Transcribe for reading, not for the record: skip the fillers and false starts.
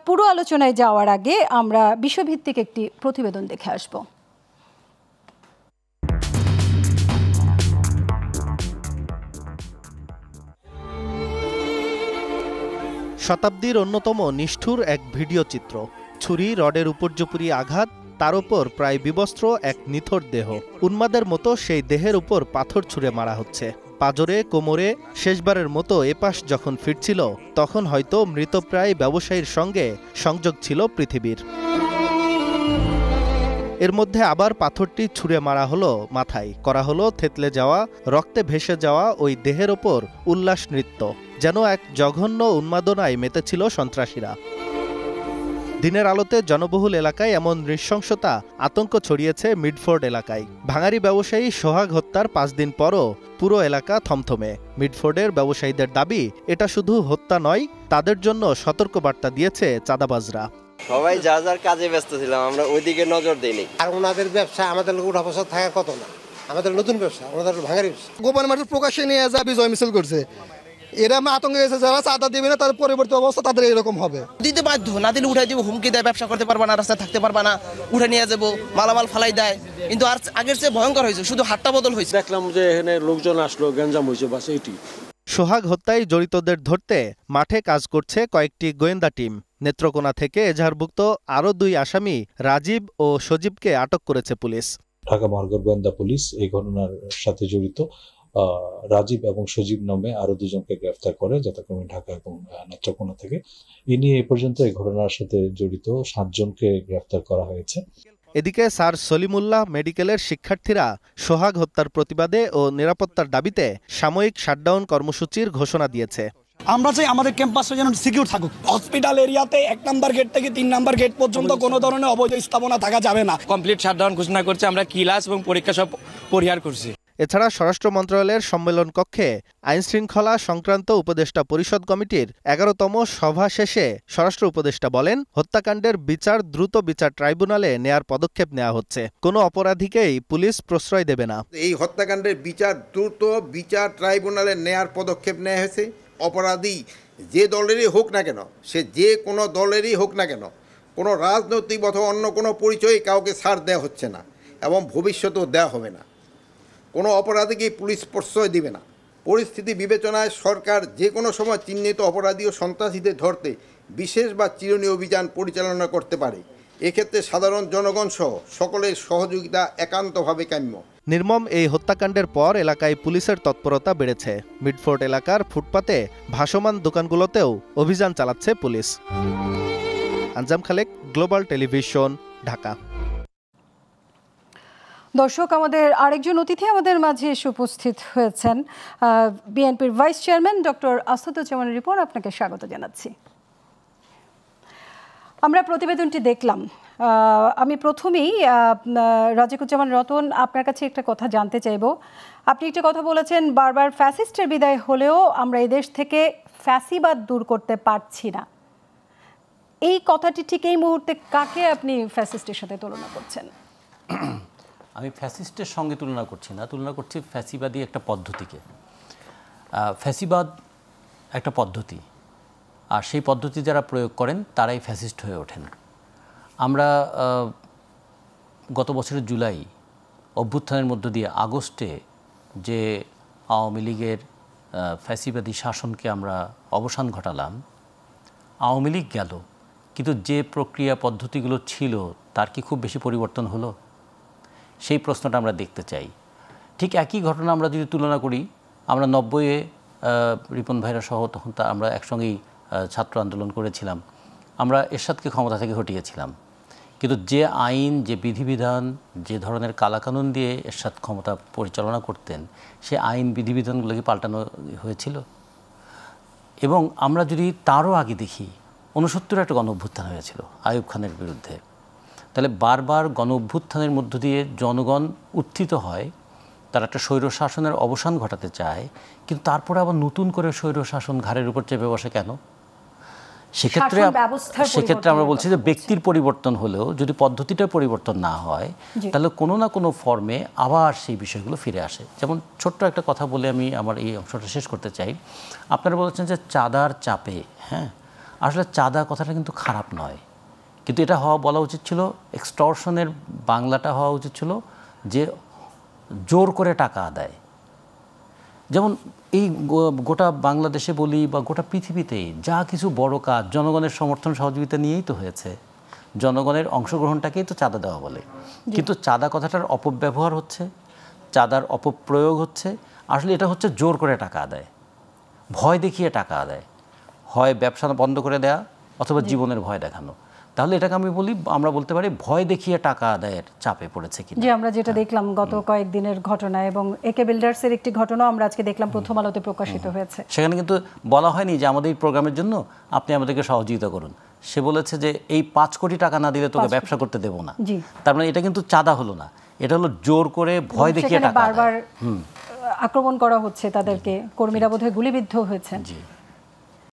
পুরো আলোচনায় যাওয়ার আগে আমরা বিষয়ভিত্তিক একটি প্রতিবেদন দেখে আসব। শতাব্দীর অন্যতম নিষ্ঠুর এক ভিডিও চিত্র। ছুরি, রডের উপর্যুপরি আঘাত, তার উপর প্রায় বিবস্ত্র এক নিথর দেহ। উন্মাদের মতো সেই দেহের উপর পাথর ছুঁড়ে মারা হচ্ছে। পাজরে, কোমরে শেষবারের মতো এপাশ যখন ফিরছিল, তখন হয়তো মৃতপ্রায় ব্যবসায়ীর সঙ্গে সংযোগ ছিল পৃথিবীর। এর মধ্যে আবার পাথরটি ছুঁড়ে মারা হলো মাথায়, করা হলো থেতলে যাওয়া, রক্তে ভেসে যাওয়া ওই দেহের ওপর উল্লাস নৃত্য। যেন এক জঘন্য উন্মাদনায় মেতেছিল সন্ত্রাসীরা। দিনের আলোতে জনবহুল এলাকায় এমন নৃশংসতা আতঙ্ক ছড়িয়েছে মিডফোর্ড এলাকায়। ভাঙারি ব্যবসায়ী সোহাগ হত্যার 5 দিন পরও পুরো এলাকা থমথমে। মিডফোর্ডের ব্যবসায়ীদের দাবি, এটা শুধু হত্যা নয়, তাদের জন্য সতর্কবার্তা দিয়েছে চাঁদাবাজরা। সবাই যা যার কাজে ব্যস্ত ছিলাম, আমরা ওইদিকে নজর দিইনি। আর ওনাদের ব্যবসা আমাদের লোক উঠা বসা থাকার কত না, আমাদের নতুন ব্যবসা, ওনাদের ভাঙারি ব্যবসা। গোপন মাঠের প্রকাশ্যে নিয়ে যা বিজয় মিছিল করছে, এরা আতঙ্কে গেছে, যারা চাঁদা দেবে না তাদের পরবর্তী অবস্থা তাদের এরকম হবে। দিতে বাধ্য, না দিলে উঠাই দিব, হুমকি দেয়, ব্যবসা করতে পারবা না, রাস্তায় থাকতে পারবা না, উঠে নিয়ে যাবো, মালামাল ফালাই দেয়। কিন্তু আর আগের চেয়ে ভয়ঙ্কর হয়েছে, শুধু হাতটা বদল হয়েছে। দেখলাম যে এখানে লোকজন আসলো, গ্যাঞ্জাম হয়েছে, বাস এইটি। সোহাগ হত্যায় জড়িতদের ধরতে মাঠে কাজ করছে কয়েকটি গোয়েন্দা টিম। নেত্রকোনা থেকে এজাহারভুক্ত আরও 2 আসামি রাজীব ও সজীবকে আটক করেছে পুলিশ। ঢাকা মহানগর গোয়েন্দা পুলিশ এই ঘটনার সাথে জড়িত রাজীব এবং সজীব নামে আরো 2 জনকে গ্রেফতার করে, যথাক্রমে ঢাকা এবং নেত্রকোনা থেকে। এ নিয়ে এ পর্যন্ত এই ঘটনার সাথে জড়িত 7 জনকে গ্রেফতার করা হয়েছে। এদিকে স্যার সলিমুল্লাহ মেডিকেলের শিক্ষার্থীরা সোহাগ হত্যার প্রতিবাদে ও নিরাপত্তার দাবিতে সাময়িক শাটডাউন কর্মসূচির ঘোষণা দিয়েছে। আমরা চাই আমাদের ক্যাম্পাসটা যেন সিকিউর থাকুক। হসপিটাল এরিয়াতে 1 নম্বর গেট থেকে 3 নম্বর গেট পর্যন্ত কোনো ধরনের অবৈধ স্থাপনা থাকা যাবে না। কমপ্লিট শাটডাউন ঘোষণা করছে, আমরা ক্লাস এবং পরীক্ষা সব পরিহার করছি। এছাড়া স্বরাষ্ট্র মন্ত্রণালয়ের সম্মেলন কক্ষে আইন শৃঙ্খলা সংক্রান্ত উপদেষ্টা পরিষদ কমিটির 11তম সভা শেষে স্বরাষ্ট্র উপদেষ্টা বলেন, হত্যাকাণ্ডের বিচার দ্রুত বিচার ট্রাইব্যুনালে নেয়ার পদক্ষেপ নেওয়া হচ্ছে। কোনো অপরাধীকেই পুলিশ প্রশ্রয় দেবে না। এই হত্যাকাণ্ডের বিচার দ্রুত বিচার ট্রাইব্যুনালে নেয়ার পদক্ষেপ নেওয়া হয়েছে। অপরাধী যে দলেরই হোক না কেন, সে যে কোনো দলেরই হোক না কেন, কোনো রাজনৈতিক অথবা অন্য কোনো পরিচয়ে কাউকে ছাড় দেওয়া হচ্ছে না এবং ভবিষ্যতেও দেওয়া হবে না। কোনো অপরাধীকে পুলিশ প্রশ্রয় দিবে না। পরিস্থিতি বিবেচনায় সরকার যে কোনো সময় চিহ্নিত অপরাধী ও সন্ত্রাসীদের ধরতে বিশেষ বা চিরুনি অভিযান পরিচালনা করতে পারে। এক্ষেত্রে সাধারণ জনগণ সহ সকলের সহযোগিতা একান্তভাবে কাম্য। নির্মম এই হত্যাকাণ্ডের পর এলাকায় পুলিশের তৎপরতা বেড়েছে। মিডফোর্ড এলাকার ফুটপাতে ভাসমান দোকানগুলোতেও অভিযান চালাচ্ছে পুলিশ। আঞ্জাম খালেক, গ্লোবাল টেলিভিশন, ঢাকা। দর্শক, আমাদের আরেকজন অতিথি আমাদের মাঝে এসে উপস্থিত হয়েছেন, বিএনপির vice chairman doctor Asaduzzaman Ripon. আপনাকে স্বাগত জানাচ্ছি। আমরা প্রতিবেদনটি দেখলাম। আমি প্রথমেই রাজিকুজ্জামান রতন, আপনার কাছে একটা কথা জানতে চাইব। আপনি একটা কথা বলেছেন, বারবার ফ্যাসিস্টের বিদায় হলেও আমরা এই দেশ থেকে ফ্যাসিবাদ দূর করতে পারছি না। এই কথাটি ঠিক এই মুহূর্তে কাকে আপনি ফ্যাসিস্টের সাথে তুলনা করছেন? আমি ফ্যাসিস্টের সঙ্গে তুলনা করছি না, তুলনা করছি ফ্যাসিবাদী একটা পদ্ধতিকে। ফ্যাসিবাদ একটা পদ্ধতি, আর সেই পদ্ধতি যারা প্রয়োগ করেন তারাই ফ্যাসিস্ট হয়ে ওঠেন। আমরা গত বছরের জুলাই অভ্যুত্থানের মধ্য দিয়ে আগস্টে যে আওয়ামী লীগের ফ্যাসিবাদী শাসনকে আমরা অবসান ঘটালাম, আওয়ামী লীগ গেল, কিন্তু যে প্রক্রিয়া পদ্ধতিগুলো ছিল তার কি খুব বেশি পরিবর্তন হলো? সেই প্রশ্নটা আমরা দেখতে চাই। ঠিক একই ঘটনা আমরা যদি তুলনা করি, আমরা 90-এ রিপন ভাইরা সহ তখন আমরা একসঙ্গেই ছাত্র আন্দোলন করেছিলাম। আমরা এরশাদকে ক্ষমতা থেকে হটিয়েছিলাম, কিন্তু যে আইন, যে বিধিবিধান, যে ধরনের কালাকানুন দিয়ে এরশাদ ক্ষমতা পরিচালনা করতেন, সে আইন বিধিবিধানগুলোকে পাল্টানো হয়েছিল। এবং আমরা যদি তারও আগে দেখি, 69-এ একটা গণ অভ্যুত্থান হয়েছিল আইয়ুব খানের বিরুদ্ধে। তাহলে বারবার গণ অভ্যুত্থানের মধ্য দিয়ে জনগণ উত্থিত হয়, তারা একটা স্বৈরশাসনের অবসান ঘটাতে চায়, কিন্তু তারপরে আবার নতুন করে স্বৈরশাসন ঘাড়ের উপর চেপে বসে কেন? সেক্ষেত্রে আমরা বলছি যে ব্যক্তির পরিবর্তন হলেও যদি পদ্ধতিটা পরিবর্তন না হয়, তাহলে কোনো না কোনো ফর্মে আবার সেই বিষয়গুলো ফিরে আসে। যেমন ছোট্ট একটা কথা বলে আমি আমার এই অংশটা শেষ করতে চাই। আপনারা বলেছেন যে চাঁদার চাপে, হ্যাঁ, আসলে চাঁদা কথাটা কিন্তু খারাপ নয়, কিন্তু এটা বলা উচিত ছিল, এক্সটর্শনের বাংলাটা হওয়া উচিত ছিল যে জোর করে টাকা আদায়। যেমন এই গোটা বাংলাদেশে বলি বা গোটা পৃথিবীতেই যা কিছু বড় কাজ জনগণের সমর্থন সহযোগিতা নিয়েই তো হয়েছে, জনগণের অংশগ্রহণটাকেই তো চাঁদা দেওয়া বলে। কিন্তু চাঁদা কথাটার অপব্যবহার হচ্ছে, চাঁদার অপপ্রয়োগ হচ্ছে। আসলে এটা হচ্ছে জোর করে টাকা আদায়, ভয় দেখিয়ে টাকা আদায়, হয় ব্যবসা বন্ধ করে দেয়া অথবা জীবনের ভয় দেখানো। তাহলে এটাকে আমরা বলতে পারি ভয় দেখিয়ে টাকা আদায়ের চাপে পড়েছে কিনা। যে আমরা যেটা দেখলাম গত কয়েকদিনের ঘটনা, এবং একে বিল্ডার্সের একটি ঘটনা আমরা আজকে দেখলাম প্রথম আলোতে প্রকাশিত হয়েছে। সেখানে কিন্তু বলা হয়নি যে আমাদের এই প্রোগ্রামের জন্য আপনি আমাদেরকে সহযোগিতা করুন, সে বলেছে যে এই 5 কোটি টাকা না দিলে তোকে ব্যবসা করতে দেবো না। তার মানে এটা কিন্তু চাঁদা হলো না, এটা হলো জোর করে ভয় দেখিয়ে টাকা বারবার আক্রমণ করা হচ্ছে তাদেরকে, কর্মীরা বোধহয় গুলিবিদ্ধ হয়েছেন।